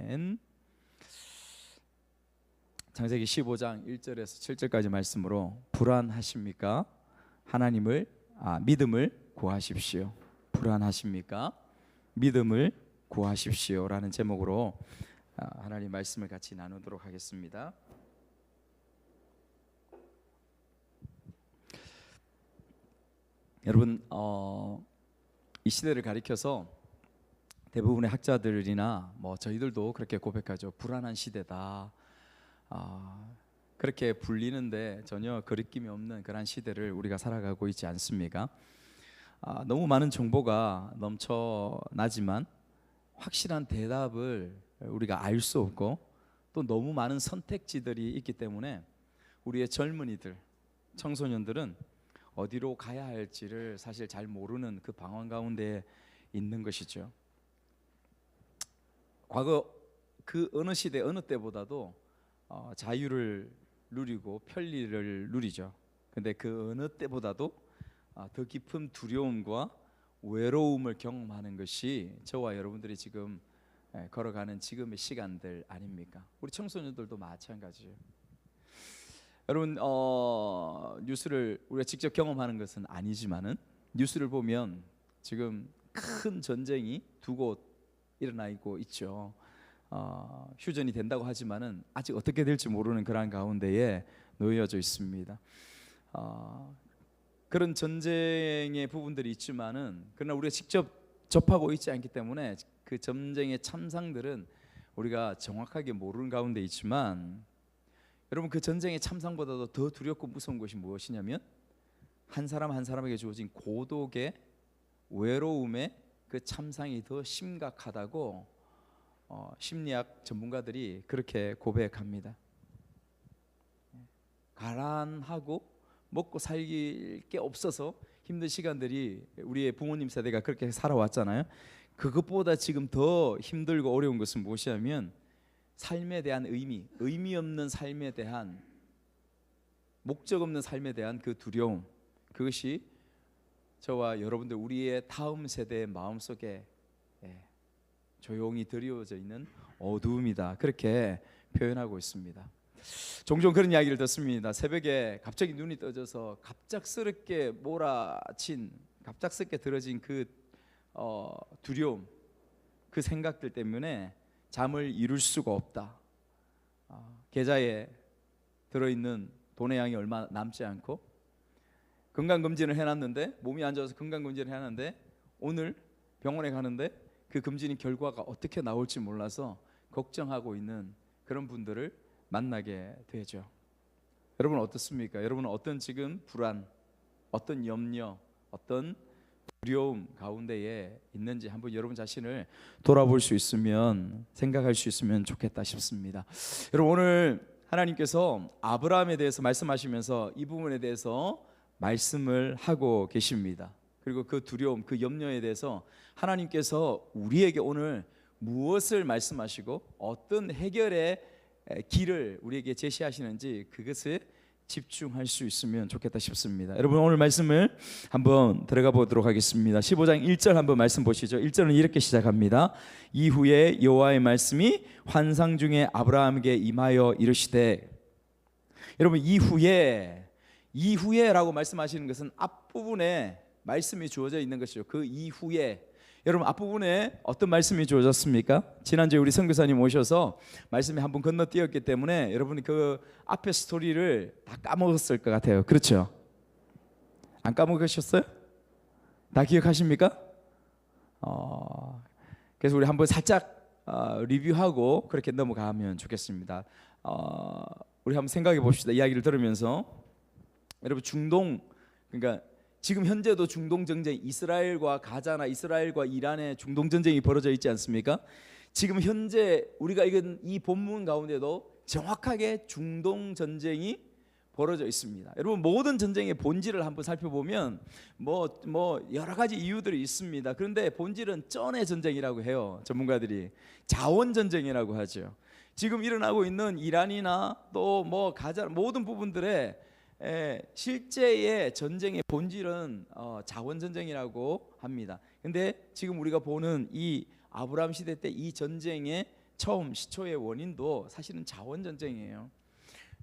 아멘. 창세기 15장 1절에서 7절까지 말씀으로 불안하십니까? 하나님을 믿음을 구하십시오. 불안하십니까? 믿음을 구하십시오라는 제목으로 하나님 말씀을 같이 나누도록 하겠습니다. 여러분, 이 시대를 가리켜서 대부분의 학자들이나 저희들도 그렇게 고백하죠. 불안한 시대다. 그렇게 불리는데 전혀 거리낌이 없는 그런 시대를 우리가 살아가고 있지 않습니까? 너무 많은 정보가 넘쳐나지만 확실한 대답을 우리가 알 수 없고 또 너무 많은 선택지들이 있기 때문에 우리의 젊은이들, 청소년들은 어디로 가야 할지를 사실 잘 모르는 그 방황 가운데 있는 것이죠. 과거 그 어느 시대 어느 때보다도 자유를 누리고 편리를 누리죠. 근데 그 어느 때보다도 더 깊은 두려움과 외로움을 경험하는 것이 저와 여러분들이 지금 걸어가는 지금의 시간들 아닙니까? 우리 청소년들도 마찬가지예요. 여러분, 뉴스를 우리가 직접 경험하는 것은 아니지만은 뉴스를 보면 지금 큰 전쟁이 두 곳 일어나고 있죠. 휴전이 된다고 하지만은 아직 어떻게 될지 모르는 그런 가운데에 놓여져 있습니다. 그런 전쟁의 부분들이 있지만은 그러나 우리가 직접 접하고 있지 않기 때문에 그 전쟁의 참상들은 우리가 정확하게 모르는 가운데 있지만, 여러분, 그 전쟁의 참상보다도 더 두렵고 무서운 것이 무엇이냐면 한 사람 한 사람에게 주어진 고독의 외로움의 그 참상이 더 심각하다고 심리학 전문가들이 그렇게 고백합니다. 가난하고 먹고 살길 게 없어서 힘든 시간들이 우리의 부모님 세대가 그렇게 살아왔잖아요. 그것보다 지금 더 힘들고 어려운 것은 무엇이냐면 삶에 대한 의미 없는 삶에 대한, 목적 없는 삶에 대한 그 두려움, 그것이 저와 여러분들, 우리의 다음 세대의 마음속에 조용히 드리워져 있는 어두움이다, 그렇게 표현하고 있습니다. 종종 그런 이야기를 듣습니다. 새벽에 갑자기 눈이 떠져서 갑작스럽게 갑작스럽게 들어진 그 두려움, 그 생각들 때문에 잠을 이룰 수가 없다. 계좌에 들어있는 돈의 양이 얼마 남지 않고 건강검진을 해놨는데, 몸이 안 좋아서 건강검진을 해놨는데 오늘 병원에 가는데 그 검진 결과가 어떻게 나올지 몰라서 걱정하고 있는 그런 분들을 만나게 되죠. 여러분 어떻습니까? 여러분은 어떤 지금 불안, 어떤 염려, 어떤 두려움 가운데에 있는지 한번 여러분 자신을 돌아볼 수 있으면, 생각할 수 있으면 좋겠다 싶습니다. 여러분, 오늘 하나님께서 아브라함에 대해서 말씀하시면서 이 부분에 대해서 말씀을 하고 계십니다. 그리고 그 두려움, 그 염려에 대해서 하나님께서 우리에게 오늘 무엇을 말씀하시고 어떤 해결의 길을 우리에게 제시하시는지 그것을 집중할 수 있으면 좋겠다 싶습니다. 여러분, 오늘 말씀을 한번 들어가 보도록 하겠습니다. 15장 1절 한번 말씀 보시죠. 1절은 이렇게 시작합니다. 이후에 여호와의 말씀이 환상 중에 아브라함에게 임하여 이르시되. 여러분, 이후에라고 말씀하시는 것은 앞부분에 말씀이 주어져 있는 것이죠. 그 이후에, 여러분, 앞부분에 어떤 말씀이 주어졌습니까? 지난주에 우리 선교사님 오셔서 말씀이 한번 건너뛰었기 때문에 여러분이 그 앞에 스토리를 다 까먹었을 것 같아요. 그렇죠? 안 까먹으셨어요? 다 기억하십니까? 그래서 우리 한번 살짝 리뷰하고 그렇게 넘어가면 좋겠습니다. 우리 한번 생각해 봅시다. 이야기를 들으면서. 여러분, 그러니까 지금 현재도 중동 전쟁, 이스라엘과 가자나 이스라엘과 이란의 중동 전쟁이 벌어져 있지 않습니까? 지금 현재 우리가 읽은 이 본문 가운데도 정확하게 중동 전쟁이 벌어져 있습니다. 여러분, 모든 전쟁의 본질을 한번 살펴보면 여러 가지 이유들이 있습니다. 그런데 본질은 쩐의 전쟁이라고 해요. 전문가들이 자원 전쟁이라고 하죠. 지금 일어나고 있는 이란이나 또 가자, 모든 부분들의 실제의 전쟁의 본질은 자원 전쟁이라고 합니다. 근데 지금 우리가 보는 이 아브라함 시대 때 이 전쟁의 처음 시초의 원인도 사실은 자원 전쟁이에요.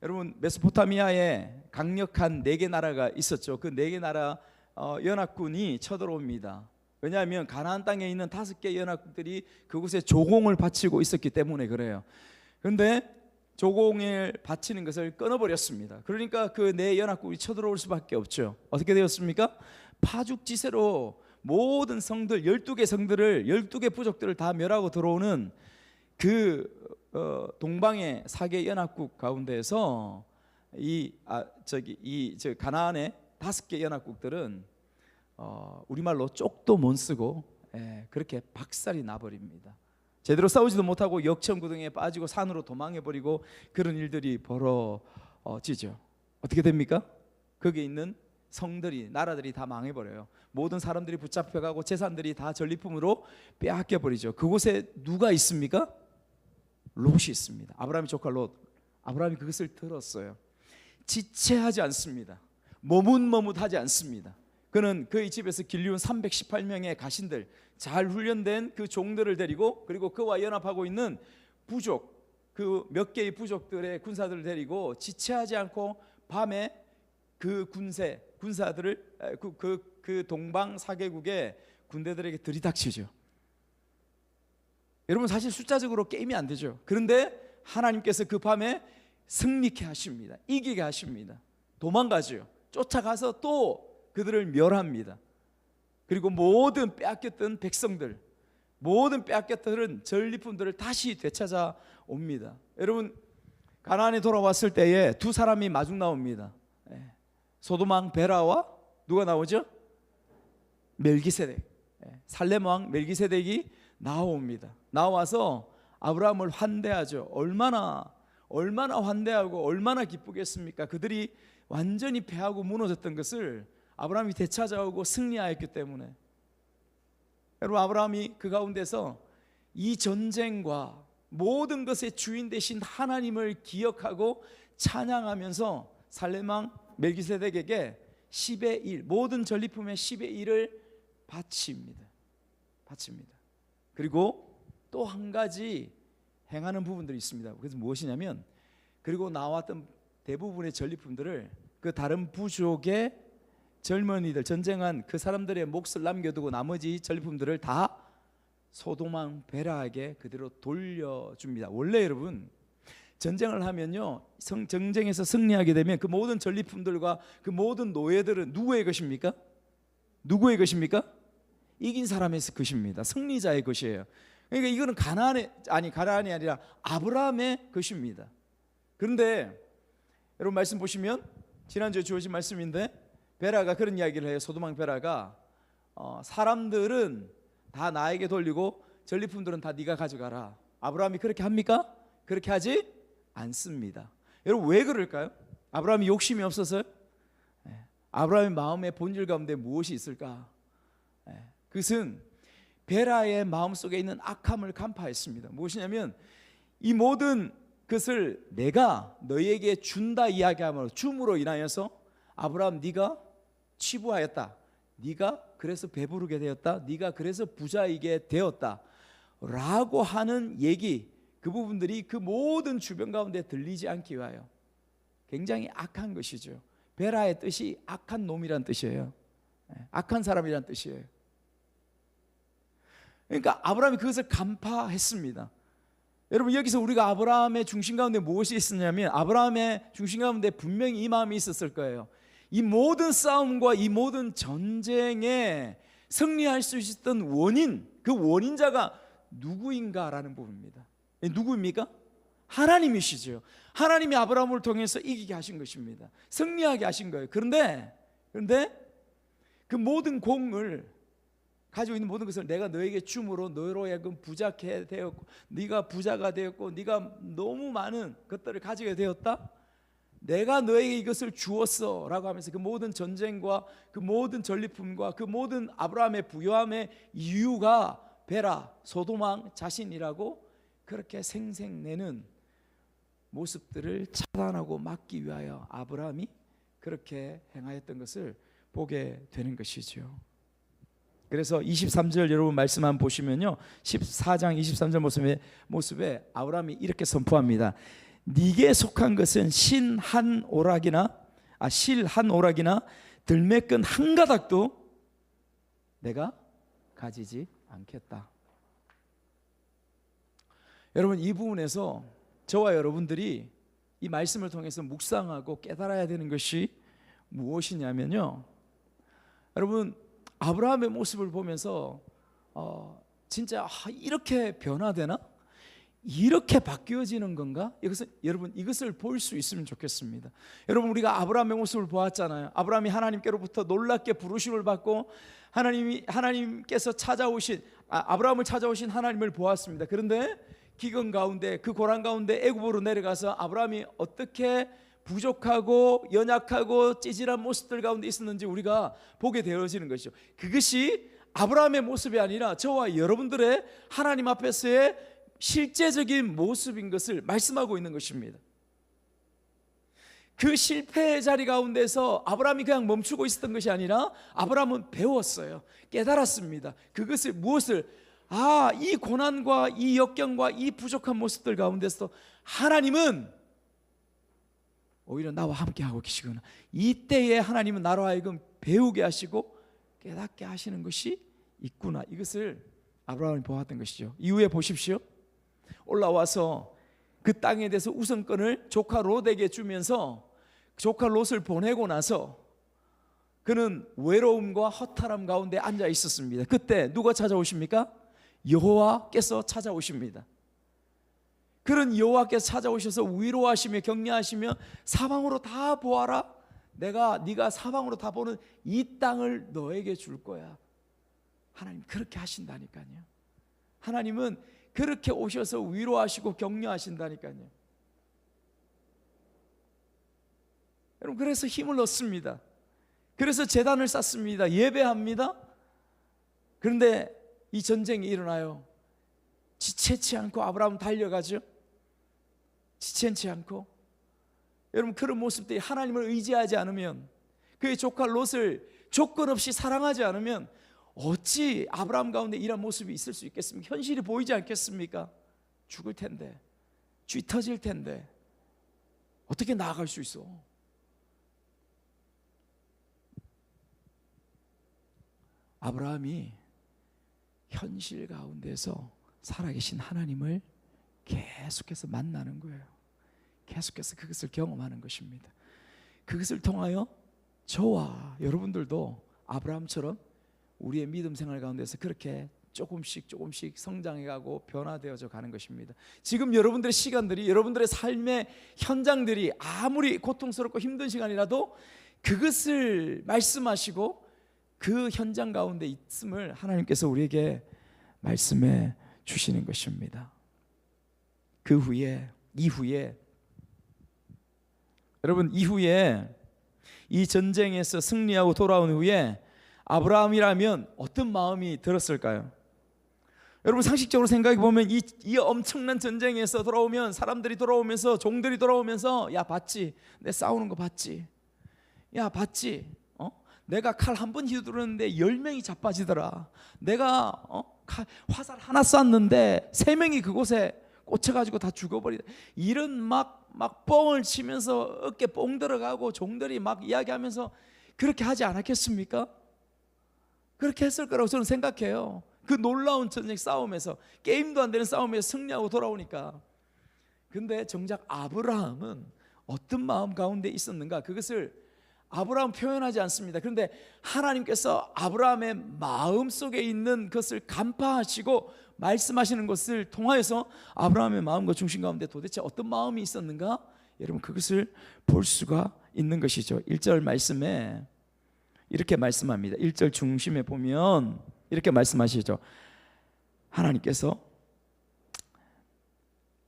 여러분, 메소포타미아에 강력한 4개 나라가 있었죠. 그 4개 나라 연합군이 쳐들어옵니다. 왜냐하면 가나안 땅에 있는 5개 연합국들이 그곳에 조공을 바치고 있었기 때문에 그래요. 그런데 조공을 바치는 것을 끊어버렸습니다. 그러니까 그 4연합국이 쳐들어올 수밖에 없죠. 어떻게 되었습니까? 파죽지세로 모든 성들, 12개 성들을, 12개 부족들을 다 멸하고 들어오는 그 동방의 4개 연합국 가운데에서 가나안의 5개 연합국들은 우리말로 쪽도 못 쓰고 그렇게 박살이 나버립니다. 제대로 싸우지도 못하고 역청구덩이에 빠지고 산으로 도망해버리고 그런 일들이 벌어지죠. 어떻게 됩니까? 거기에 있는 성들이, 나라들이 다 망해버려요. 모든 사람들이 붙잡혀가고 재산들이 다 전리품으로 빼앗겨버리죠. 그곳에 누가 있습니까? 롯이 있습니다. 아브라함의 조카 롯. 아브라함이 그것을 들었어요. 지체하지 않습니다. 머뭇머뭇하지 않습니다. 그는 그의 집에서 길리운 318명의 가신들, 잘 훈련된 그 종들을 데리고, 그리고 그와 연합하고 있는 부족, 그 몇 개의 부족들의 군사들을 데리고 지체하지 않고 밤에 그 군사들을 그 동방 4개국의 군대들에게 들이닥치죠. 여러분, 사실 숫자적으로 게임이 안 되죠. 그런데 하나님께서 그 밤에 승리케 하십니다. 이기게 하십니다. 도망가죠. 쫓아가서 또 그들을 멸합니다. 그리고 모든 빼앗겼던 백성들, 모든 빼앗겼던 전리품들을 다시 되찾아 옵니다. 여러분, 가나안에 돌아왔을 때에 두 사람이 마중 나옵니다. 소돔 왕 베라와 누가 나오죠? 멜기세덱. 살렘 왕 멜기세덱이 나옵니다. 나와서 아브라함을 환대하죠. 얼마나 환대하고 얼마나 기쁘겠습니까? 그들이 완전히 패하고 무너졌던 것을 아브라함이 되찾아오고 승리하였기 때문에. 여러분, 아브라함이 그 가운데서 이 전쟁과 모든 것의 주인 되신 하나님을 기억하고 찬양하면서 살렘 왕 멜기세덱에게 10의 1, 모든 전리품의 10의 1을 바칩니다. 그리고 또 한 가지 행하는 부분들이 있습니다. 그래서 무엇이냐면, 그리고 나왔던 대부분의 전리품들을 그 다른 부족의 젊은이들, 전쟁한 그 사람들의 몫을 남겨두고 나머지 전리품들을 다 소돔 왕 베라에게 그대로 돌려줍니다. 원래 여러분, 전쟁을 하면요, 전쟁에서 승리하게 되면 그 모든 전리품들과 그 모든 노예들은 누구의 것입니까? 누구의 것입니까? 이긴 사람의 것입니다. 승리자의 것이에요. 그러니까 이거는 가나안이 아니라 아브라함의 것입니다. 그런데 여러분, 말씀 보시면 지난주에 주어진 말씀인데, 베라가 그런 이야기를 해요. 소돔 왕 베라가 사람들은 다 나에게 돌리고 전리품들은 다 네가 가져가라. 아브라함이 그렇게 합니까? 그렇게 하지 않습니다. 여러분, 왜 그럴까요? 아브라함이 욕심이 없어서요? 아브라함의 마음의 본질 가운데 무엇이 있을까? 그것은 베라의 마음속에 있는 악함을 간파했습니다. 무엇이냐면, 이 모든 것을 내가 너희에게 준다 이야기함으로, 줌으로 인하여서 아브라함, 네가 취부하였다, 네가 그래서 배부르게 되었다, 네가 그래서 부자이게 되었다 라고 하는 얘기, 그 부분들이 그 모든 주변 가운데 들리지 않기 위하여 굉장히 악한 것이죠. 베라의 뜻이 악한 놈이란 뜻이에요. 악한 사람이란 뜻이에요. 그러니까 아브라함이 그것을 간파했습니다. 여러분, 여기서 우리가 아브라함의 중심 가운데 무엇이 있었냐면, 아브라함의 중심 가운데 분명히 이 마음이 있었을 거예요. 이 모든 싸움과 이 모든 전쟁에 승리할 수 있었던 원인, 그 원인자가 누구인가라는 부분입니다. 누구입니까? 하나님이시죠. 하나님이 아브라함을 통해서 이기게 하신 것입니다. 승리하게 하신 거예요. 그런데 그 모든 공을 가지고 있는 모든 것을 내가 너에게 줌으로 너로 하여금 부자게 되었고, 네가 부자가 되었고, 네가 너무 많은 것들을 가지게 되었다, 내가 너에게 이것을 주었어 라고 하면서 그 모든 전쟁과 그 모든 전리품과 그 모든 아브라함의 부유함의 이유가 베라, 소돔 왕 자신이라고 그렇게 생색내는 모습들을 차단하고 막기 위하여 아브라함이 그렇게 행하였던 것을 보게 되는 것이죠. 그래서 23절 여러분 말씀 한번 보시면요, 14장 23절 모습에 아브라함이 이렇게 선포합니다. 네게 속한 것은 실 한 오락이나 들매끈 한 가닥도 내가 가지지 않겠다. 여러분, 이 부분에서 저와 여러분들이 이 말씀을 통해서 묵상하고 깨달아야 되는 것이 무엇이냐면요, 여러분, 아브라함의 모습을 보면서 진짜 이렇게 변화되나? 이렇게 바뀌어지는 건가? 여러분, 이것을 볼 수 있으면 좋겠습니다. 여러분, 우리가 아브라함의 모습을 보았잖아요. 아브라함이 하나님께로부터 놀랍게 부르심을 받고 하나님께서 아브라함을 찾아오신 하나님을 보았습니다. 그런데 기근 가운데, 그 고난 가운데 애굽으로 내려가서 아브라함이 어떻게 부족하고 연약하고 찌질한 모습들 가운데 있었는지 우리가 보게 되어지는 것이죠. 그것이 아브라함의 모습이 아니라 저와 여러분들의 하나님 앞에서의 실제적인 모습인 것을 말씀하고 있는 것입니다. 그 실패의 자리 가운데서 아브라함이 그냥 멈추고 있었던 것이 아니라 아브라함은 배웠어요. 깨달았습니다. 그것을 무엇을? 이 고난과 이 역경과 이 부족한 모습들 가운데서 하나님은 오히려 나와 함께하고 계시구나. 이때에 하나님은 나로 하여금 배우게 하시고 깨닫게 하시는 것이 있구나. 이것을 아브라함이 보았던 것이죠. 이후에 보십시오. 올라와서 그 땅에 대해서 우선권을 조카 롯에게 주면서 조카 롯을 보내고 나서 그는 외로움과 허탈함 가운데 앉아 있었습니다. 그때 누가 찾아오십니까? 여호와께서 찾아오십니다. 그런 여호와께서 찾아오셔서 위로하시며 격려하시며 사방으로 다 보아라. 네가 사방으로 다 보는 이 땅을 너에게 줄 거야. 하나님 그렇게 하신다니까요. 하나님은 그렇게 오셔서 위로하시고 격려하신다니까요. 여러분, 그래서 힘을 얻습니다. 그래서 제단을 쌓습니다. 예배합니다. 그런데 이 전쟁이 일어나요. 지체치 않고 아브라함은 달려가죠. 지체치 않고. 여러분, 그런 모습들이 하나님을 의지하지 않으면, 그의 조카 롯을 조건 없이 사랑하지 않으면 어찌 아브라함 가운데 이런 모습이 있을 수 있겠습니까? 현실이 보이지 않겠습니까? 죽을 텐데, 쥐 터질 텐데 어떻게 나아갈 수 있어? 아브라함이 현실 가운데서 살아계신 하나님을 계속해서 만나는 거예요. 계속해서 그것을 경험하는 것입니다. 그것을 통하여 저와 여러분들도 아브라함처럼 우리의 믿음 생활 가운데서 그렇게 조금씩 성장해가고 변화되어져 가는 것입니다. 지금 여러분들의 시간들이, 여러분들의 삶의 현장들이 아무리 고통스럽고 힘든 시간이라도 그것을 말씀하시고 그 현장 가운데 있음을 하나님께서 우리에게 말씀해 주시는 것입니다. 이후에 여러분, 이후에 이 전쟁에서 승리하고 돌아온 후에 아브라함이라면 어떤 마음이 들었을까요? 여러분, 상식적으로 생각해 보면 이 엄청난 전쟁에서 돌아오면, 사람들이 돌아오면서, 종들이 돌아오면서, 야 봤지? 내 싸우는 거 봤지? 야 봤지? 내가 칼 한 번 휘두르는데 10명이 자빠지더라. 내가 화살 하나 쐈는데 3명이 그곳에 꽂혀가지고 다 죽어버리다. 이런 막 뻥을 치면서 어깨 뽕 들어가고 종들이 막 이야기하면서 그렇게 하지 않았겠습니까? 그렇게 했을 거라고 저는 생각해요. 그 놀라운 전쟁 싸움에서, 게임도 안 되는 싸움에서 승리하고 돌아오니까. 근데 정작 아브라함은 어떤 마음 가운데 있었는가? 그것을 아브라함 표현하지 않습니다. 그런데 하나님께서 아브라함의 마음 속에 있는 것을 간파하시고 말씀하시는 것을 통하여서 아브라함의 마음과 중심 가운데 도대체 어떤 마음이 있었는가? 여러분, 그것을 볼 수가 있는 것이죠. 1절 말씀에 이렇게 말씀합니다. 1절 중심에 보면 이렇게 말씀하시죠. 하나님께서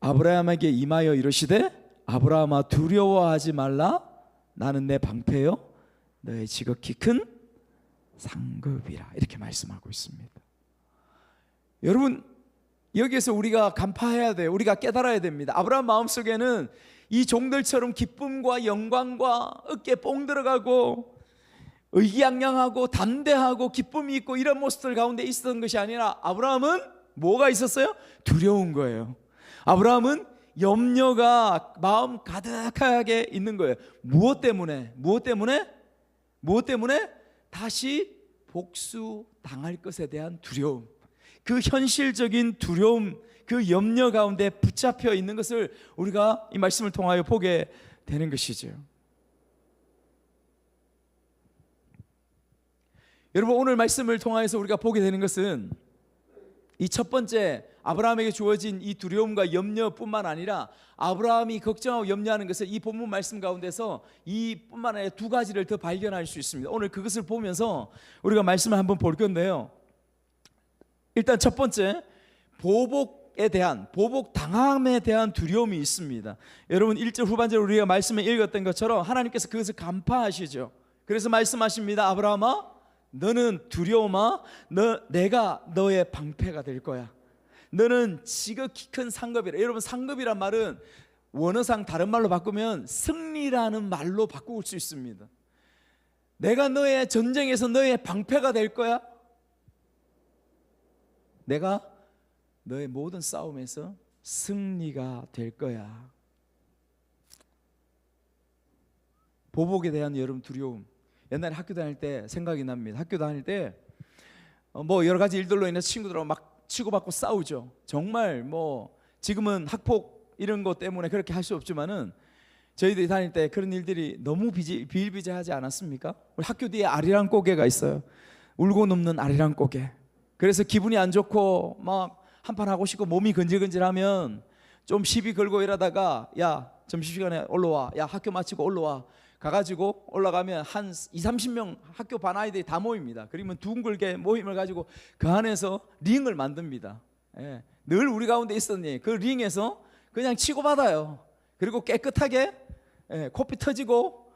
아브라함에게 임하여 이르시되 아브라함아 두려워하지 말라. 나는 내 방패요 너의 지극히 큰 상급이라. 이렇게 말씀하고 있습니다. 여러분, 여기에서 우리가 간파해야 돼요. 우리가 깨달아야 됩니다. 아브라함 마음속에는 이 종들처럼 기쁨과 영광과 어깨에 뽕 들어가고 의기양양하고 담대하고 기쁨이 있고 이런 모습들 가운데 있었던 것이 아니라 아브라함은 뭐가 있었어요? 두려운 거예요. 아브라함은 염려가 마음 가득하게 있는 거예요. 무엇 때문에? 다시 복수당할 것에 대한 두려움, 그 현실적인 두려움, 그 염려 가운데 붙잡혀 있는 것을 우리가 이 말씀을 통하여 보게 되는 것이죠. 여러분, 오늘 말씀을 통하여서 우리가 보게 되는 것은 이 첫 번째 아브라함에게 주어진 이 두려움과 염려뿐만 아니라 아브라함이 걱정하고 염려하는 것을 이 본문 말씀 가운데서 이뿐만 아니라 두 가지를 더 발견할 수 있습니다. 오늘 그것을 보면서 우리가 말씀을 한번 볼 건데요. 일단 첫 번째, 보복당함에 대한 두려움이 있습니다. 여러분 1절 후반절에 우리가 말씀을 읽었던 것처럼 하나님께서 그것을 간파하시죠. 그래서 말씀하십니다. 아브라함아, 너는 두려움아, 내가 너의 방패가 될 거야. 너는 지극히 큰 상급이라. 여러분, 상급이란 말은 원어상 다른 말로 바꾸면 승리라는 말로 바꿀 수 있습니다. 내가 너의 전쟁에서 너의 방패가 될 거야. 내가 너의 모든 싸움에서 승리가 될 거야. 보복에 대한 여러분 두려움, 옛날에 학교 다닐 때 생각이 납니다. 학교 다닐 때 뭐 여러 가지 일들로 인해서 친구들하고 막 치고받고 싸우죠. 정말 뭐 지금은 학폭 이런 것 때문에 그렇게 할 수 없지만은 저희들이 다닐 때 그런 일들이 너무 비일비재하지 않았습니까? 우리 학교 뒤에 아리랑 고개가 있어요. 울고 넘는 아리랑 고개. 그래서 기분이 안 좋고 막 한판 하고 싶고 몸이 근질근질하면 좀 시비 걸고 이러다가 야, 점심시간에 올라와, 야, 학교 마치고 올라와 가가지고 올라가면 한 20-30명 학교 반 아이들이 다 모입니다. 그러면 둥글게 모임을 가지고 그 안에서 링을 만듭니다. 예, 늘 우리 가운데 있었니 그 링에서 그냥 치고받아요. 그리고 깨끗하게 코피 터지고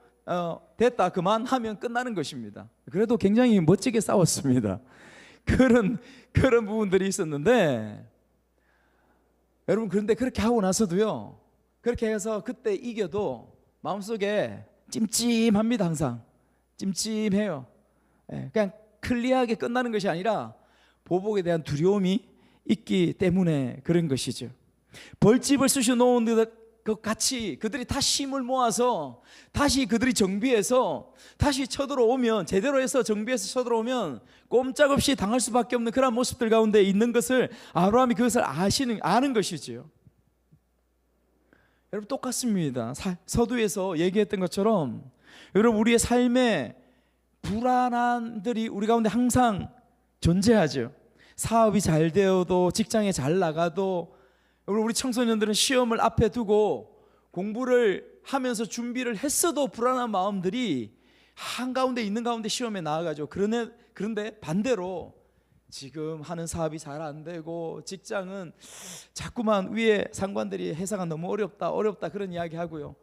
됐다 그만하면 끝나는 것입니다. 그래도 굉장히 멋지게 싸웠습니다. 그런 부분들이 있었는데, 여러분, 그런데 그렇게 하고 나서도요, 그렇게 해서 그때 이겨도 마음속에 찜찜합니다. 항상 찜찜해요. 그냥 클리어하게 끝나는 것이 아니라 보복에 대한 두려움이 있기 때문에 그런 것이죠. 벌집을 쑤셔 놓은 것 같이 그들이 다 힘을 모아서 다시 그들이 정비해서 다시 쳐들어오면, 제대로 해서 정비해서 쳐들어오면 꼼짝없이 당할 수밖에 없는 그런 모습들 가운데 있는 것을 아브라함이 그것을 아는 것이지요. 여러분, 똑같습니다. 서두에서 얘기했던 것처럼 여러분, 우리의 삶에 불안함들이 우리 가운데 항상 존재하죠. 사업이 잘 되어도, 직장에 잘 나가도, 우리 청소년들은 시험을 앞에 두고 공부를 하면서 준비를 했어도 불안한 마음들이 한가운데 있는 가운데 시험에 나아가죠. 그런데 반대로 지금 하는 사업이 잘 안 되고 직장은 자꾸만 위에 상관들이 회사가 너무 어렵다 그런 이야기 하고요.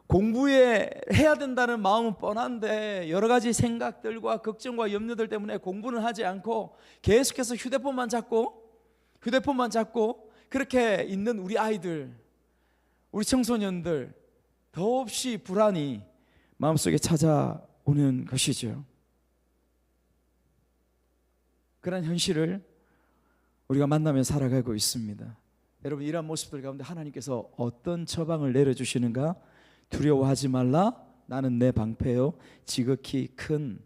공부에 해야 된다는 마음은 뻔한데 여러 가지 생각들과 걱정과 염려들 때문에 공부는 하지 않고 계속해서 휴대폰만 잡고 그렇게 있는 우리 아이들, 우리 청소년들, 더없이 불안이 마음속에 찾아오는 것이죠. 그런 현실을 우리가 만나며 살아가고 있습니다. 여러분, 이러한 모습들 가운데 하나님께서 어떤 처방을 내려주시는가? 두려워하지 말라. 나는 내 방패요, 지극히 큰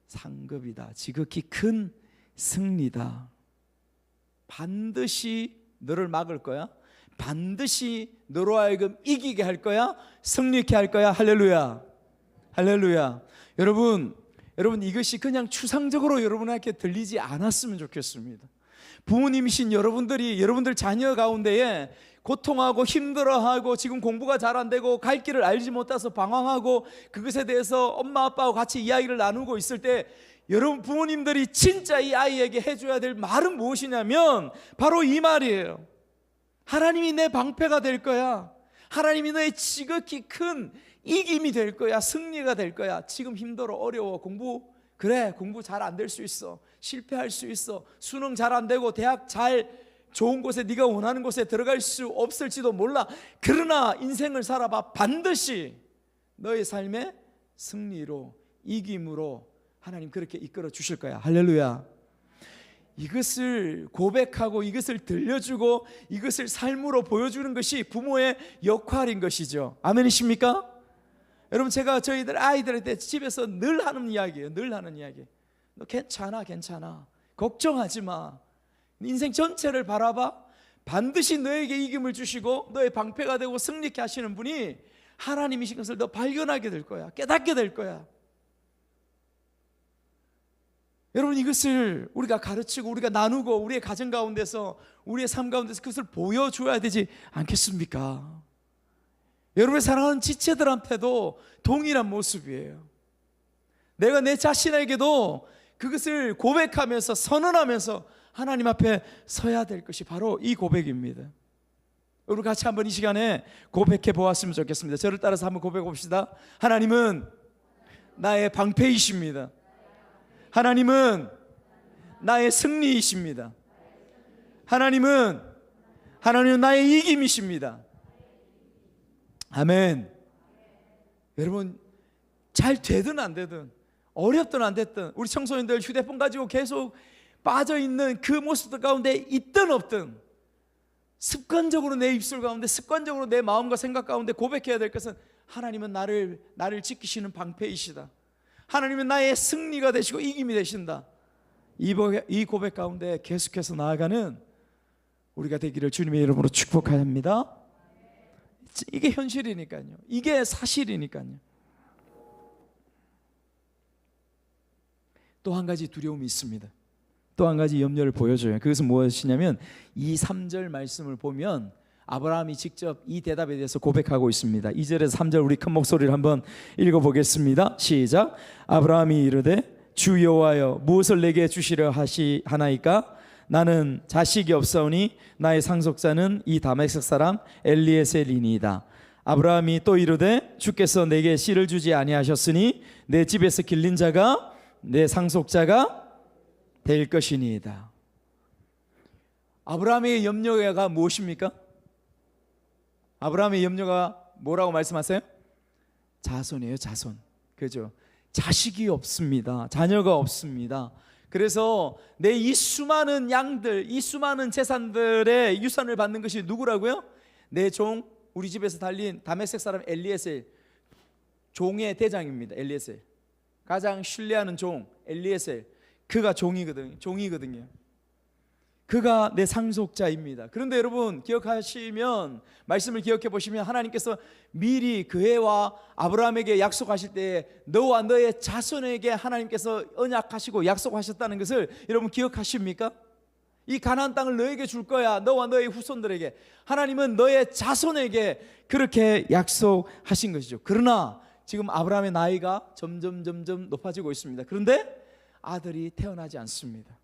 상급이다. 지극히 큰 승리다. 반드시 너를 막을 거야. 반드시 너로 하여금 이기게 할 거야. 승리케 할 거야. 할렐루야. 할렐루야. 여러분, 이것이 그냥 추상적으로 여러분에게 들리지 않았으면 좋겠습니다. 부모님이신 여러분들 자녀 가운데에 고통하고 힘들어하고 지금 공부가 잘 안 되고 갈 길을 알지 못해서 방황하고 그것에 대해서 엄마 아빠와 같이 이야기를 나누고 있을 때 여러분 부모님들이 진짜 이 아이에게 해줘야 될 말은 무엇이냐면 바로 이 말이에요. 하나님이 내 방패가 될 거야. 하나님이 너의 지극히 큰 이김이 될 거야. 승리가 될 거야. 지금 힘들어, 어려워, 공부 잘 안 될 수 있어, 실패할 수 있어, 수능 잘 안 되고 대학 좋은 곳에 네가 원하는 곳에 들어갈 수 없을지도 몰라. 그러나 인생을 살아봐. 반드시 너의 삶의 승리로, 이김으로 하나님 그렇게 이끌어 주실 거야. 할렐루야. 이것을 고백하고 이것을 들려주고 이것을 삶으로 보여주는 것이 부모의 역할인 것이죠. 아멘이십니까? 여러분, 제가 저희들 아이들한테 집에서 늘 하는 이야기예요. 늘 하는 이야기. 너 괜찮아, 괜찮아. 걱정하지 마. 인생 전체를 바라봐. 반드시 너에게 이김을 주시고 너의 방패가 되고 승리케 하시는 분이 하나님이신 것을 너 발견하게 될 거야. 깨닫게 될 거야. 여러분, 이것을 우리가 가르치고 우리가 나누고 우리의 가정 가운데서 우리의 삶 가운데서 그것을 보여줘야 되지 않겠습니까? 여러분의 사랑하는 지체들한테도 동일한 모습이에요. 내가 내 자신에게도 그것을 고백하면서 선언하면서 하나님 앞에 서야 될 것이 바로 이 고백입니다. 우리 같이 한번 이 시간에 고백해 보았으면 좋겠습니다. 저를 따라서 한번 고백해 봅시다. 하나님은 나의 방패이십니다. 하나님은 나의 승리이십니다. 하나님은 나의 이김이십니다. 아멘. 여러분, 잘 되든 안 되든 어렵든 안 됐든 우리 청소년들 휴대폰 가지고 계속 빠져있는 그 모습들 가운데 있든 없든 습관적으로 내 입술 가운데 습관적으로 내 마음과 생각 가운데 고백해야 될 것은 하나님은 나를 지키시는 방패이시다. 하나님은 나의 승리가 되시고 이김이 되신다. 이 고백 가운데 계속해서 나아가는 우리가 되기를 주님의 이름으로 축복합니다. 이게 현실이니까요. 이게 사실이니까요. 또 한 가지 두려움이 있습니다. 또 한 가지 염려를 보여줘요. 그것은 무엇이냐면 2, 3절 말씀을 보면 아브라함이 직접 이 대답에 대해서 고백하고 있습니다. 2절에서 3절 우리 큰 목소리를 한번 읽어보겠습니다. 시작. 아브라함이 이르되 주 여호와여 무엇을 내게 주시려 하나이까? 나는 자식이 없사오니 나의 상속자는 이 다메섹 사람 엘리에셀이니이다. 아브라함이 또 이르되 주께서 내게 씨를 주지 아니하셨으니 내 집에서 길린 자가 내 상속자가 될 것이니이다. 아브라함의 염려가 무엇입니까? 아브라함의 염려가 뭐라고 말씀하세요? 자손이에요. 자손. 그죠? 자식이 없습니다. 자녀가 없습니다. 그래서 내 이 수많은 양들, 이 수많은 재산들의 유산을 받는 것이 누구라고요? 내 종, 우리 집에서 달린 다메섹 사람 엘리에셀, 종의 대장입니다. 엘리에셀. 가장 신뢰하는 종 엘리에셀. 그가 종이거든요. 그가 내 상속자입니다. 그런데 여러분 기억하시면, 말씀을 기억해 보시면 하나님께서 미리 그애와 아브라함에게 약속하실 때 너와 너의 자손에게 하나님께서 언약하시고 약속하셨다는 것을 여러분 기억하십니까? 이 가나안 땅을 너에게 줄 거야. 너와 너의 후손들에게. 하나님은 너의 자손에게 그렇게 약속하신 것이죠. 그러나 지금 아브라함의 나이가 점점 높아지고 있습니다. 그런데 아들이 태어나지 않습니다.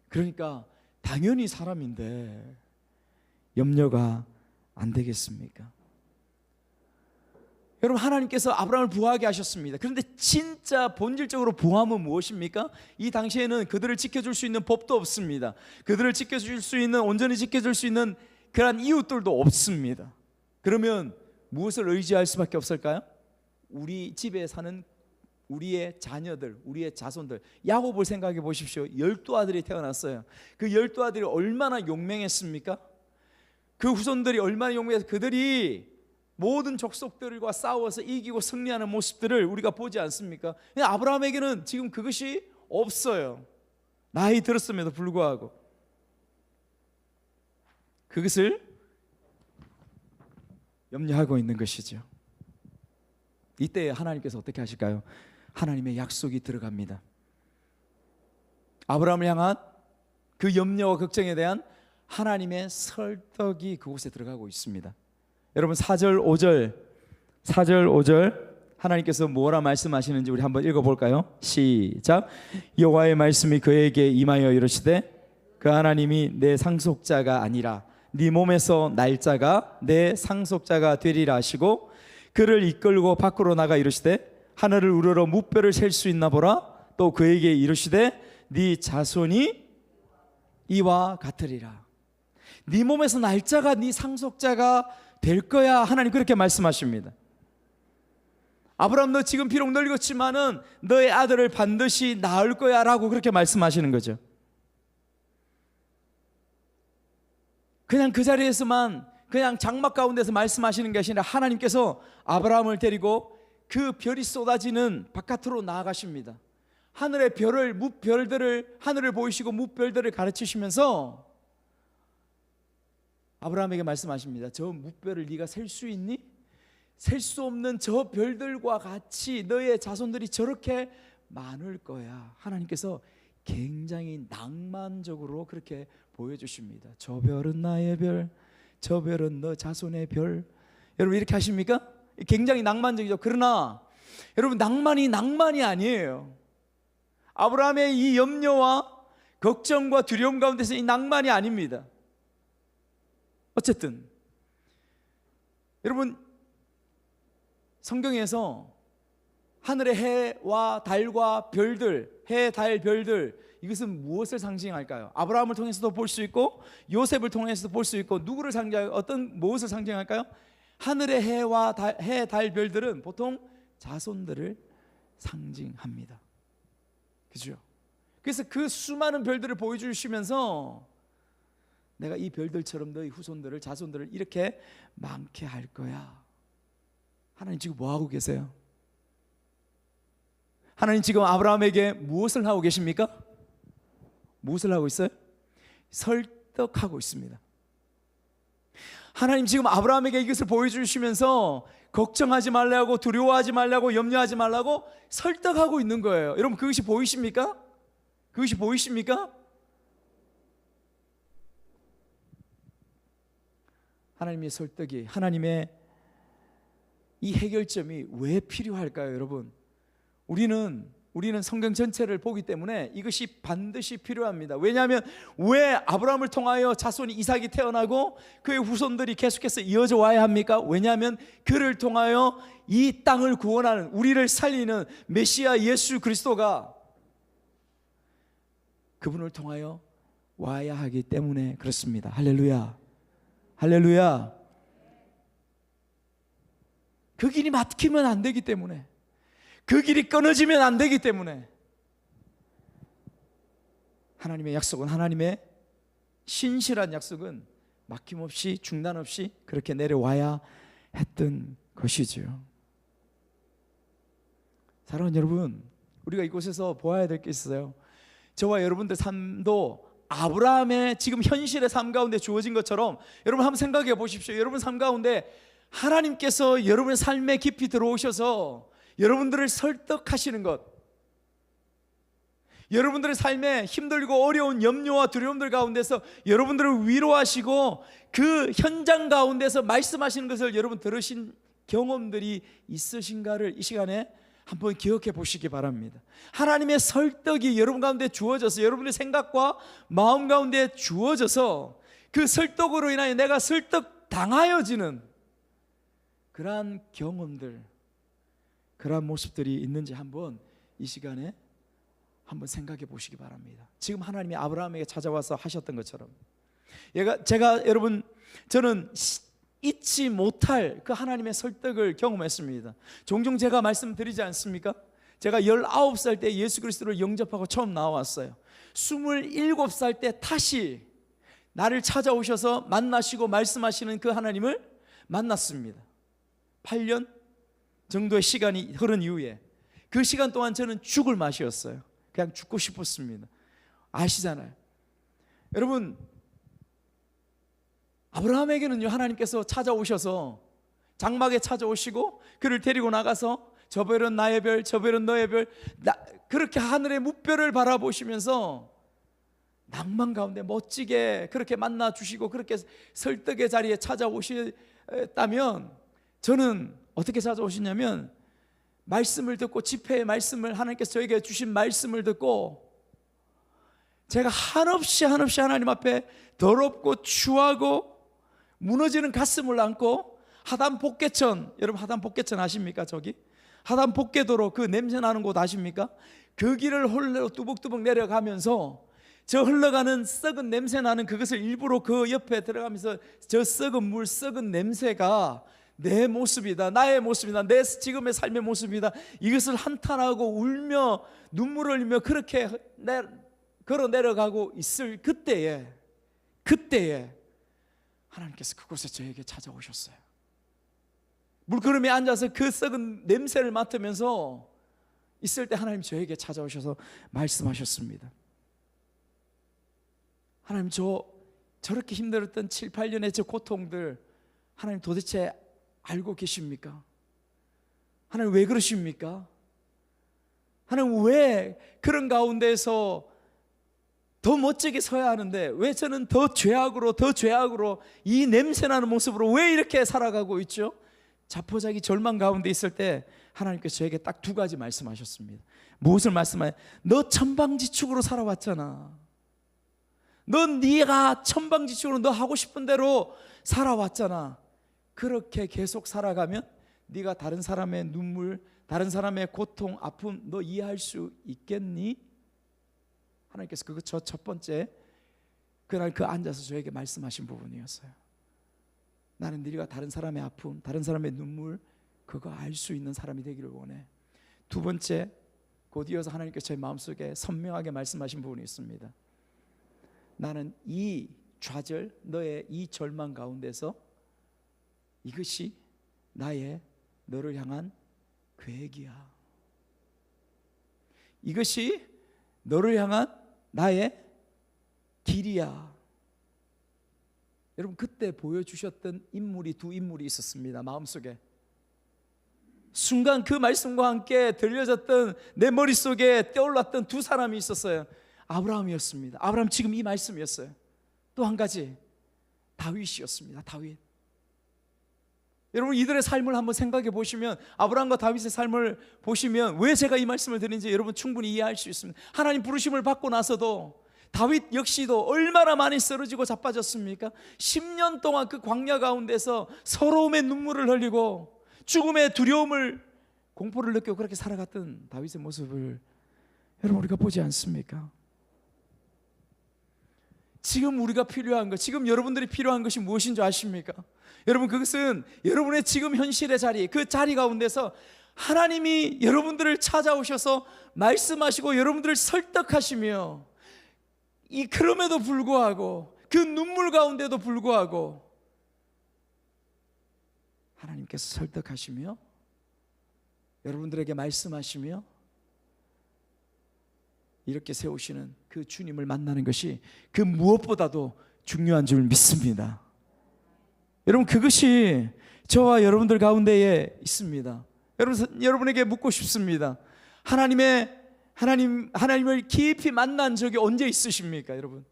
그러니까 당연히 사람인데 염려가 안 되겠습니까? 여러분, 하나님께서 아브라함을 부하게 하셨습니다. 그런데 진짜 본질적으로 부함은 무엇입니까? 이 당시에는 그들을 지켜줄 수 있는 법도 없습니다. 그들을 지켜줄 수 있는, 온전히 지켜줄 수 있는 그러한 이웃들도 없습니다. 그러면 무엇을 의지할 수밖에 없을까요? 우리 집에 사는 우리의 자녀들, 우리의 자손들. 야곱을 생각해 보십시오. 12아들이 태어났어요. 그 12아들이 얼마나 용맹했습니까? 그 후손들이 얼마나 용맹해서 그들이 모든 족속들과 싸워서 이기고 승리하는 모습들을 우리가 보지 않습니까? 아브라함에게는 지금 그것이 없어요. 나이 들었음에도 불구하고 그것을 염려하고 있는 것이죠. 이때 하나님께서 어떻게 하실까요? 하나님의 약속이 들어갑니다. 아브라함을 향한 그 염려와 걱정에 대한 하나님의 설득이 그곳에 들어가고 있습니다. 여러분 4절 5절 하나님께서 뭐라 말씀하시는지 우리 한번 읽어볼까요? 시작. 여호와의 말씀이 그에게 임하여 이르시되 그 하나님이 내 상속자가 아니라 네 몸에서 날 자가 내 상속자가 되리라 하시고 그를 이끌고 밖으로 나가 이르시되 하늘을 우러러 무뼈를 셀 수 있나 보라. 또 그에게 이르시되 네 자손이 이와 같으리라. 네 몸에서 날짜가 네 상속자가 될 거야. 하나님 그렇게 말씀하십니다. 아브라함, 너 지금 비록 늙었지만은 너의 아들을 반드시 낳을 거야 라고 그렇게 말씀하시는 거죠. 그냥 그 자리에서만 그냥 장막 가운데서 말씀하시는 것이 아니라 하나님께서 아브라함을 데리고 그 별이 쏟아지는 바깥으로 나아가십니다. 하늘의 별을, 뭇별들을, 하늘을 보이시고 뭇별들을 가르치시면서 아브라함에게 말씀하십니다. 저 뭇별을 네가 셀 수 있니? 셀 수 없는 저 별들과 같이 너의 자손들이 저렇게 많을 거야. 하나님께서 굉장히 낭만적으로 그렇게 보여주십니다. 저 별은 나의 별, 저 별은 너 자손의 별. 여러분 이렇게 하십니까? 굉장히 낭만적이죠. 그러나 여러분 낭만이 아니에요. 아브라함의 이 염려와 걱정과 두려움 가운데서 이 낭만이 아닙니다. 어쨌든 여러분 성경에서 하늘의 해와 달과 별들, 해, 달, 별들, 이것은 무엇을 상징할까요? 아브라함을 통해서도 볼 수 있고 요셉을 통해서도 볼 수 있고 누구를 무엇을 상징할까요? 하늘의 해와 해, 달, 별들은 보통 자손들을 상징합니다. 그죠? 그래서 그 수많은 별들을 보여주시면서 내가 이 별들처럼 너희 후손들을, 자손들을 이렇게 많게 할 거야. 하나님 지금 뭐 하고 계세요? 하나님 지금 아브라함에게 무엇을 하고 계십니까? 무엇을 하고 있어요? 설득하고 있습니다. 하나님 지금 아브라함에게 이것을 보여주시면서 걱정하지 말라고, 두려워하지 말라고, 염려하지 말라고 설득하고 있는 거예요. 여러분 그것이 보이십니까? 그것이 보이십니까? 하나님의 설득이, 하나님의 이 해결점이 왜 필요할까요, 여러분? 우리는 성경 전체를 보기 때문에 이것이 반드시 필요합니다. 왜냐하면 왜 아브라함을 통하여 자손이 이삭이 태어나고 그의 후손들이 계속해서 이어져 와야 합니까? 왜냐하면 그를 통하여 이 땅을 구원하는, 우리를 살리는 메시아 예수 그리스도가 그분을 통하여 와야 하기 때문에 그렇습니다. 할렐루야, 할렐루야. 그 길이 막히면 안 되기 때문에, 그 길이 끊어지면 안 되기 때문에 하나님의 약속은, 하나님의 신실한 약속은 막힘없이, 중단 없이 그렇게 내려와야 했던 것이죠. 사랑하는 여러분, 우리가 이곳에서 보아야 될 게 있어요. 저와 여러분들 삶도 아브라함의 지금 현실의 삶 가운데 주어진 것처럼 여러분 한번 생각해 보십시오. 여러분 삶 가운데 하나님께서 여러분의 삶에 깊이 들어오셔서 여러분들을 설득하시는 것, 여러분들의 삶에 힘들고 어려운 염려와 두려움들 가운데서 여러분들을 위로하시고 그 현장 가운데서 말씀하시는 것을 여러분 들으신 경험들이 있으신가를 이 시간에 한번 기억해 보시기 바랍니다. 하나님의 설득이 여러분 가운데 주어져서, 여러분의 생각과 마음 가운데 주어져서 그 설득으로 인하여 내가 설득당하여지는 그러한 경험들, 그러한 모습들이 있는지 한번 이 시간에 한번 생각해 보시기 바랍니다. 지금 하나님이 아브라함에게 찾아와서 하셨던 것처럼 제가 여러분, 저는 잊지 못할 그 하나님의 설득을 경험했습니다. 종종 제가 말씀드리지 않습니까? 제가 19살 때 예수 그리스도를 영접하고 처음 나왔어요. 27살 때 다시 나를 찾아오셔서 만나시고 말씀하시는 그 하나님을 만났습니다. 8년 정도의 시간이 흐른 이후에 그 시간 동안 저는 죽을 맛이었어요. 그냥 죽고 싶었습니다. 아시잖아요. 여러분, 아브라함에게는요, 하나님께서 찾아오셔서 장막에 찾아오시고 그를 데리고 나가서 저 별은 나의 별, 저 별은 너의 별, 그렇게 하늘의 뭇별을 바라보시면서 낭만 가운데 멋지게 그렇게 만나주시고 그렇게 설득의 자리에 찾아오셨다면, 저는 어떻게 찾아오시냐면 말씀을 듣고, 집회의 말씀을, 하나님께서 저에게 주신 말씀을 듣고 제가 한없이 하나님 앞에 더럽고 추하고 무너지는 가슴을 안고 하단 복개천, 여러분 하단 복개천 아십니까? 저기 하단 복개도로 그 냄새 나는 곳 아십니까? 그 길을 홀로 뚜벅뚜벅 내려가면서 저 흘러가는 썩은 냄새 나는 그것을 일부러 그 옆에 들어가면서 저 썩은 물, 썩은 냄새가 내 모습이다, 나의 모습이다, 내 지금의 삶의 모습이다, 이것을 한탄하고 울며 눈물을 흘리며 그렇게 걸어 내려가고 있을 그때에 하나님께서 그곳에 저에게 찾아오셨어요. 물구름에 앉아서 그 썩은 냄새를 맡으면서 있을 때 하나님 저에게 찾아오셔서 말씀하셨습니다. 하나님, 저렇게 힘들었던 7, 8년의 저 고통들 하나님 도대체 알고 계십니까? 하나님 왜 그러십니까? 하나님 왜 그런 가운데서 더 멋지게 서야 하는데 왜 저는 더 죄악으로 이 냄새나는 모습으로 왜 이렇게 살아가고 있죠? 자포자기 절망 가운데 있을 때 하나님께서 저에게 딱 두 가지 말씀하셨습니다. 무엇을 말씀하냐? 너 천방지축으로 살아왔잖아. 네가 천방지축으로 너 하고 싶은 대로 살아왔잖아. 그렇게 계속 살아가면 네가 다른 사람의 눈물, 다른 사람의 고통, 아픔 너 이해할 수 있겠니? 하나님께서 그거 첫 번째 그날 앉아서 저에게 말씀하신 부분이었어요. 나는 네가 다른 사람의 아픔, 다른 사람의 눈물 그거 알 수 있는 사람이 되기를 원해. 두 번째, 곧 이어서 하나님께서 제 마음속에 선명하게 말씀하신 부분이 있습니다. 나는 이 좌절, 너의 이 절망 가운데서 이것이 너를 향한 계획이야. 이것이 너를 향한 나의 길이야. 여러분, 그때 보여주셨던 두 인물이 있었습니다. 마음속에 순간 그 말씀과 함께 들려졌던 내 머릿속에 떠올랐던 두 사람이 있었어요. 아브라함이었습니다. 아브라함 지금 이 말씀이었어요. 또 한 가지 다윗이었습니다. 다윗. 여러분, 이들의 삶을 한번 생각해 보시면, 아브라함과 다윗의 삶을 보시면 왜 제가 이 말씀을 드리는지 여러분 충분히 이해할 수 있습니다. 하나님 부르심을 받고 나서도 다윗 역시도 얼마나 많이 쓰러지고 자빠졌습니까? 10년 동안 그 광야 가운데서 서러움의 눈물을 흘리고 죽음의 두려움을, 공포를 느끼고 그렇게 살아갔던 다윗의 모습을 여러분 우리가 보지 않습니까? 지금 우리가 필요한 것, 지금 여러분들이 필요한 것이 무엇인 줄 아십니까? 여러분, 그것은 여러분의 지금 현실의 자리, 그 자리 가운데서 하나님이 여러분들을 찾아오셔서 말씀하시고 여러분들을 설득하시며, 그럼에도 불구하고 그 눈물 가운데도 불구하고 하나님께서 설득하시며 여러분들에게 말씀하시며 이렇게 세우시는 그 주님을 만나는 것이 그 무엇보다도 중요한 줄 믿습니다. 여러분, 그것이 저와 여러분들 가운데에 있습니다. 여러분에게 묻고 싶습니다. 하나님을 깊이 만난 적이 언제 있으십니까? 여러분,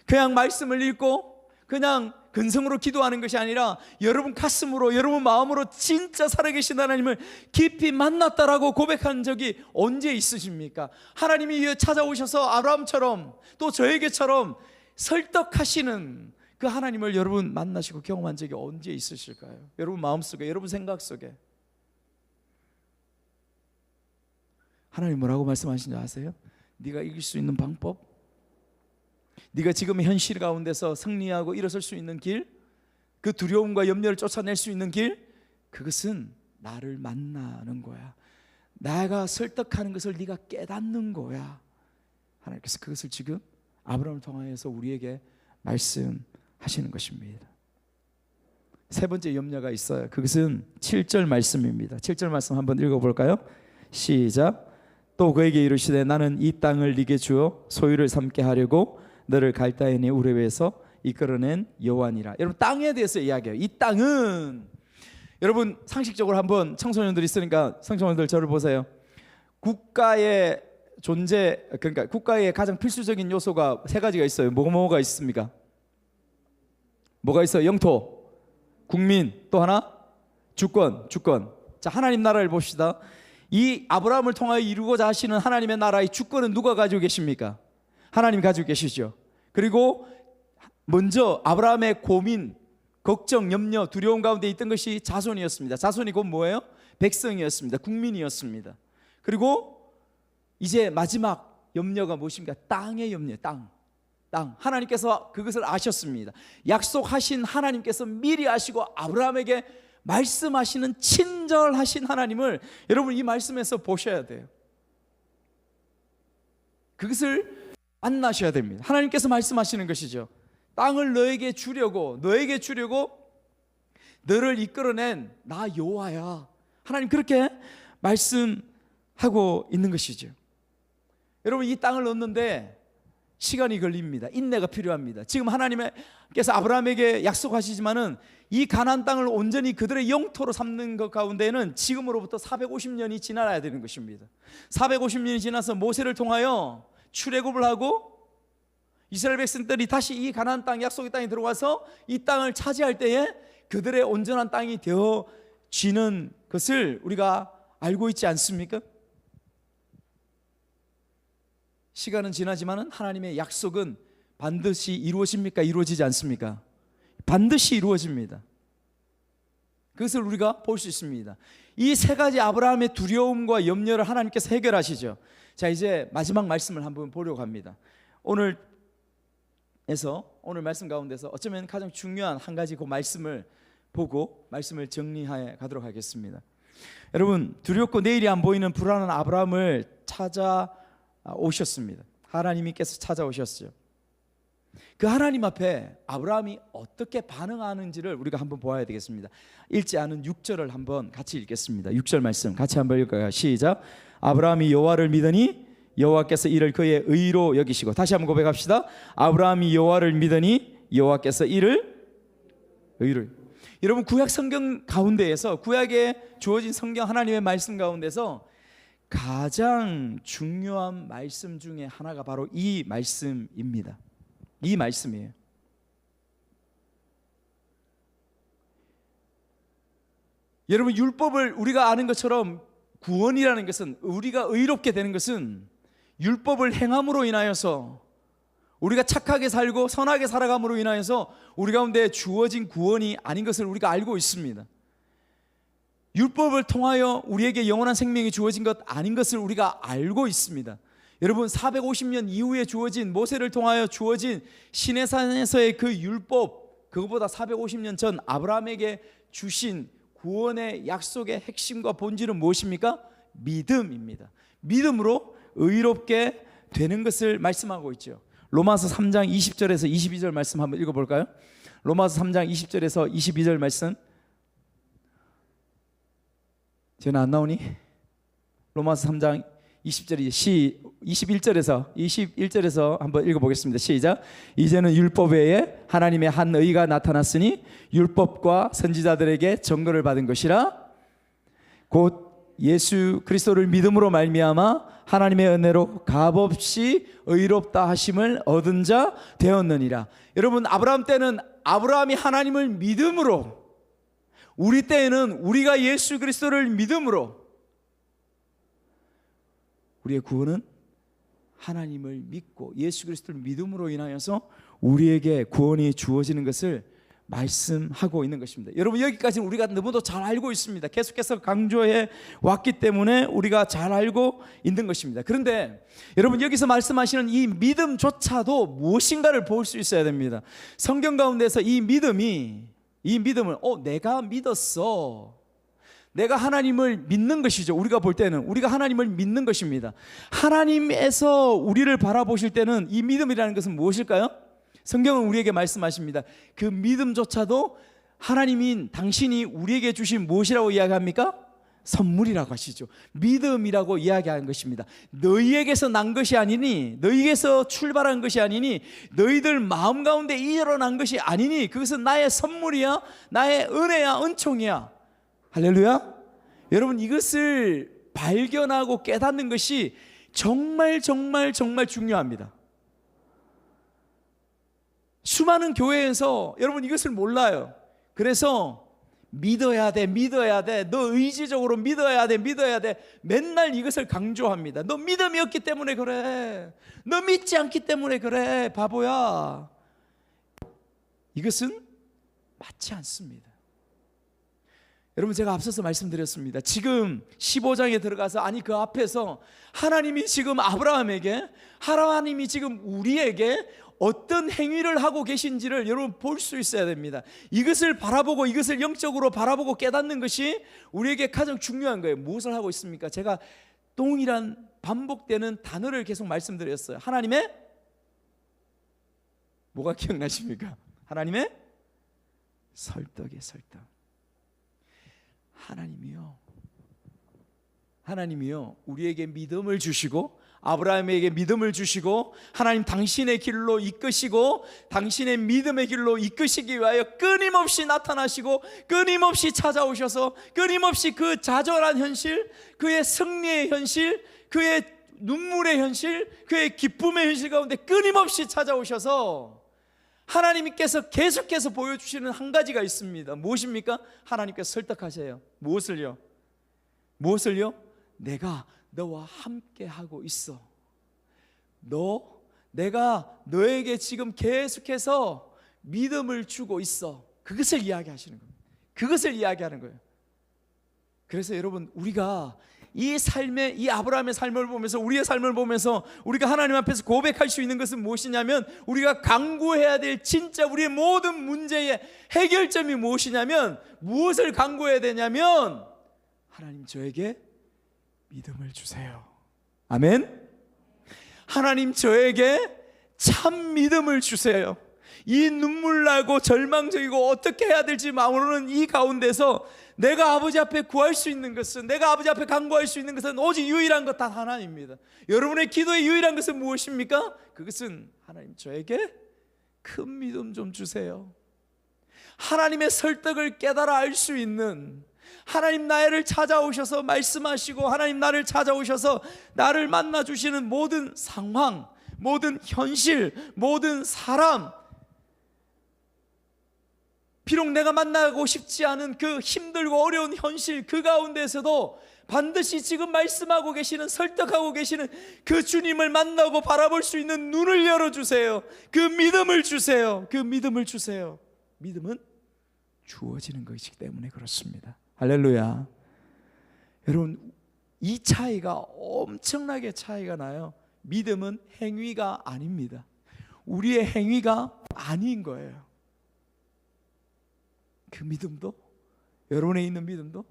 그냥 말씀을 읽고 그냥 근성으로 기도하는 것이 아니라 여러분 가슴으로, 여러분 마음으로 진짜 살아계신 하나님을 깊이 만났다라고 고백한 적이 언제 있으십니까? 하나님이 찾아오셔서 아브라함처럼 또 저에게처럼 설득하시는 그 하나님을 여러분 만나시고 경험한 적이 언제 있으실까요? 여러분 마음속에, 여러분 생각 속에. 하나님 뭐라고 말씀하시는지 아세요? 네가 이길 수 있는 방법, 네가 지금 현실 가운데서 승리하고 일어설 수 있는 길, 그 두려움과 염려를 쫓아낼 수 있는 길, 그것은 나를 만나는 거야. 내가 설득하는 것을 네가 깨닫는 거야. 하나님께서 그것을 지금 아브라함을 통하여서 우리에게 말씀하시는 것입니다. 세 번째 염려가 있어요. 그것은 7절 말씀입니다. 7절 말씀 한번 읽어볼까요? 시작. 또 그에게 이르시되 나는 이 땅을 네게 주어 소유를 삼게 하려고 너를 갈대아인의 우레에서 이끌어낸 여호와니라. 여러분, 땅에 대해서 이야기해요. 이 땅은, 여러분 상식적으로 한번, 청소년들 있으니까 청소년들 저를 보세요. 국가의 존재, 그러니까 국가의 가장 필수적인 요소가 세 가지가 있어요. 뭐가 있습니까? 뭐가 있어요? 영토, 국민, 또 하나 주권. 자, 하나님 나라를 봅시다. 이 아브라함을 통하여 이루고자 하시는 하나님의 나라의 주권은 누가 가지고 계십니까? 하나님 가지고 계시죠. 그리고 먼저 아브라함의 고민, 걱정, 염려, 두려움 가운데 있던 것이 자손이었습니다. 자손이 곧 뭐예요? 백성이었습니다. 국민이었습니다. 그리고 이제 마지막 염려가 무엇입니까? 땅의 염려, 땅. 하나님께서 그것을 아셨습니다. 약속하신 하나님께서 미리 아시고 아브라함에게 말씀하시는 친절하신 하나님을 여러분 이 말씀에서 보셔야 돼요. 그것을 만나셔야 됩니다. 하나님께서 말씀하시는 것이죠. 땅을 너에게 주려고 너를 이끌어낸 나 여호와야. 하나님 그렇게 말씀하고 있는 것이죠. 여러분 이 땅을 얻는데 시간이 걸립니다. 인내가 필요합니다. 지금 하나님께서 아브라함에게 약속하시지만은 이 가나안 땅을 온전히 그들의 영토로 삼는 것 가운데는 지금으로부터 450년이 지나야 되는 것입니다. 450년이 지나서 모세를 통하여 출애굽을 하고 이스라엘 백성들이 다시 이 가나안 땅, 약속의 땅에 들어와서 이 땅을 차지할 때에 그들의 온전한 땅이 되어지는 것을 우리가 알고 있지 않습니까? 시간은 지나지만 하나님의 약속은 반드시 이루어집니까? 이루어지지 않습니까? 반드시 이루어집니다. 그것을 우리가 볼 수 있습니다. 이 세 가지 아브라함의 두려움과 염려를 하나님께서 해결하시죠. 자, 이제 마지막 말씀을 한번 보려고 합니다. 오늘 말씀 가운데서 어쩌면 가장 중요한 한 가지 그 말씀을 보고 말씀을 정리해 가도록 하겠습니다. 여러분, 두렵고 내일이 안 보이는 불안한 아브라함을 찾아오셨습니다. 하나님께서 찾아오셨어요. 그 하나님 앞에 아브라함이 어떻게 반응하는지를 우리가 한번 보아야 되겠습니다. 읽지 않은 6절을 한번 같이 읽겠습니다. 6절 말씀 같이 한번 읽어요. 시작. 아브라함이 여호와를 믿으니 여호와께서 이를 그의 의로 여기시고. 다시 한번 고백합시다. 아브라함이 여호와를 믿으니 여호와께서 이를 의로. 여러분 구약 성경 가운데에서, 구약에 주어진 성경 하나님의 말씀 가운데서 가장 중요한 말씀 중에 하나가 바로 이 말씀입니다. 이 말씀이에요. 여러분 율법을 우리가 아는 것처럼 구원이라는 것은, 우리가 의롭게 되는 것은 율법을 행함으로 인하여서, 우리가 착하게 살고 선하게 살아감으로 인하여서 우리 가운데 주어진 구원이 아닌 것을 우리가 알고 있습니다. 율법을 통하여 우리에게 영원한 생명이 주어진 것 아닌 것을 우리가 알고 있습니다. 여러분 450년 이후에 주어진, 모세를 통하여 주어진 시내산에서의 그 율법, 그것보다 450년 전 아브라함에게 주신 구원의 약속의 핵심과 본질은 무엇입니까? 믿음입니다. 믿음으로 의롭게 되는 것을 말씀하고 있죠. 로마서 3장 20절에서 22절 말씀 한번 읽어볼까요? 로마서 3장 20절에서 22절 말씀. 전화 안 나오니? 로마서 3장 21절에서 한번 읽어보겠습니다. 시작. 이제는 율법 외에 하나님의 한 의가 나타났으니 율법과 선지자들에게 증거를 받은 것이라 곧 예수 그리스도를 믿음으로 말미암아 하나님의 은혜로 값없이 의롭다 하심을 얻은 자 되었느니라. 여러분 아브라함 때는 아브라함이 하나님을 믿음으로, 우리 때에는 우리가 예수 그리스도를 믿음으로, 우리의 구원은 하나님을 믿고 예수 그리스도를 믿음으로 인하여서 우리에게 구원이 주어지는 것을 말씀하고 있는 것입니다. 여러분 여기까지는 우리가 너무도 잘 알고 있습니다. 계속해서 강조해 왔기 때문에 우리가 잘 알고 있는 것입니다. 그런데 여러분 여기서 말씀하시는 이 믿음조차도 무엇인가를 볼 수 있어야 됩니다. 성경 가운데서 이 믿음을 내가 믿었어, 내가 하나님을 믿는 것이죠. 우리가 볼 때는 우리가 하나님을 믿는 것입니다. 하나님에서 우리를 바라보실 때는 이 믿음이라는 것은 무엇일까요? 성경은 우리에게 말씀하십니다. 그 믿음조차도 하나님인 당신이 우리에게 주신 무엇이라고 이야기합니까? 선물이라고 하시죠. 믿음이라고 이야기하는 것입니다. 너희에게서 난 것이 아니니, 너희에게서 출발한 것이 아니니, 너희들 마음 가운데 일어난 것이 아니니, 그것은 나의 선물이야, 나의 은혜야, 은총이야. 할렐루야. 여러분 이것을 발견하고 깨닫는 것이 정말 중요합니다. 수많은 교회에서 여러분 이것을 몰라요. 그래서 믿어야 돼. 너 의지적으로 믿어야 돼. 맨날 이것을 강조합니다. 너 믿음이 없기 때문에 그래. 너 믿지 않기 때문에 그래. 바보야. 이것은 맞지 않습니다. 여러분 제가 앞서서 말씀드렸습니다. 지금 15장에 들어가서, 아니 그 앞에서 하나님이 지금 아브라함에게, 하나님이 지금 우리에게 어떤 행위를 하고 계신지를 여러분 볼 수 있어야 됩니다. 이것을 바라보고 이것을 영적으로 바라보고 깨닫는 것이 우리에게 가장 중요한 거예요. 무엇을 하고 있습니까? 제가 동일한 반복되는 단어를 계속 말씀드렸어요. 하나님의 뭐가 기억나십니까? 하나님의 설득이에요. 설득. 하나님이요 우리에게 믿음을 주시고 아브라함에게 믿음을 주시고 하나님 당신의 길로 이끄시고 당신의 믿음의 길로 이끄시기 위하여 끊임없이 나타나시고 끊임없이 찾아오셔서 끊임없이 그 좌절한 현실, 그의 승리의 현실, 그의 눈물의 현실, 그의 기쁨의 현실 가운데 끊임없이 찾아오셔서 하나님께서 계속해서 보여주시는 한 가지가 있습니다. 무엇입니까? 하나님께서 설득하세요. 무엇을요? 내가 너와 함께 하고 있어. 내가 너에게 지금 계속해서 믿음을 주고 있어. 그것을 이야기하시는 겁니다. 그것을 이야기하는 거예요. 그래서 여러분, 우리가 이 삶의, 이 아브라함의 삶을 보면서, 우리의 삶을 보면서 우리가 하나님 앞에서 고백할 수 있는 것은 무엇이냐면, 우리가 간구해야 될 진짜 우리의 모든 문제의 해결점이 무엇이냐면, 무엇을 간구해야 되냐면, 하나님 저에게 믿음을 주세요. 아멘. 하나님 저에게 참 믿음을 주세요. 이 눈물 나고 절망적이고 어떻게 해야 될지 모르는 이 가운데서 내가 아버지 앞에 구할 수 있는 것은, 내가 아버지 앞에 간구할 수 있는 것은 오직 유일한 것 단 하나입니다. 여러분의 기도의 유일한 것은 무엇입니까? 그것은 하나님 저에게 큰 믿음 좀 주세요. 하나님의 설득을 깨달아 알 수 있는, 하나님 나를 찾아오셔서 말씀하시고 하나님 나를 찾아오셔서 나를 만나 주시는 모든 상황, 모든 현실, 모든 사람, 비록 내가 만나고 싶지 않은 그 힘들고 어려운 현실, 그 가운데서도 반드시 지금 말씀하고 계시는, 설득하고 계시는 그 주님을 만나고 바라볼 수 있는 눈을 열어주세요. 그 믿음을 주세요. 그 믿음을 주세요. 믿음은 주어지는 것이기 때문에 그렇습니다. 할렐루야. 여러분, 이 차이가 엄청나게 차이가 나요. 믿음은 행위가 아닙니다. 우리의 행위가 아닌 거예요. 그 믿음도, 여러분에 있는 믿음도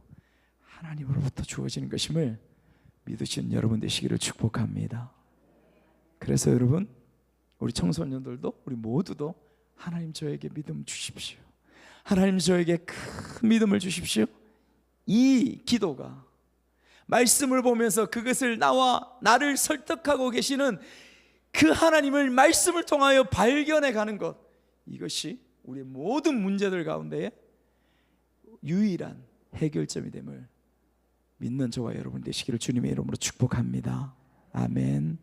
하나님으로부터 주어지는 것임을 믿으시는 여러분 되시기를 축복합니다. 그래서 여러분, 우리 청소년들도, 우리 모두도 하나님 저에게 믿음 주십시오. 하나님 저에게 큰 믿음을 주십시오. 이 기도가, 말씀을 보면서 그것을 나를 설득하고 계시는 그 하나님을 말씀을 통하여 발견해 가는 것, 이것이 우리의 모든 문제들 가운데에 유일한 해결점이 됨을 믿는 저와 여러분 되시기를 주님의 이름으로 축복합니다. 아멘.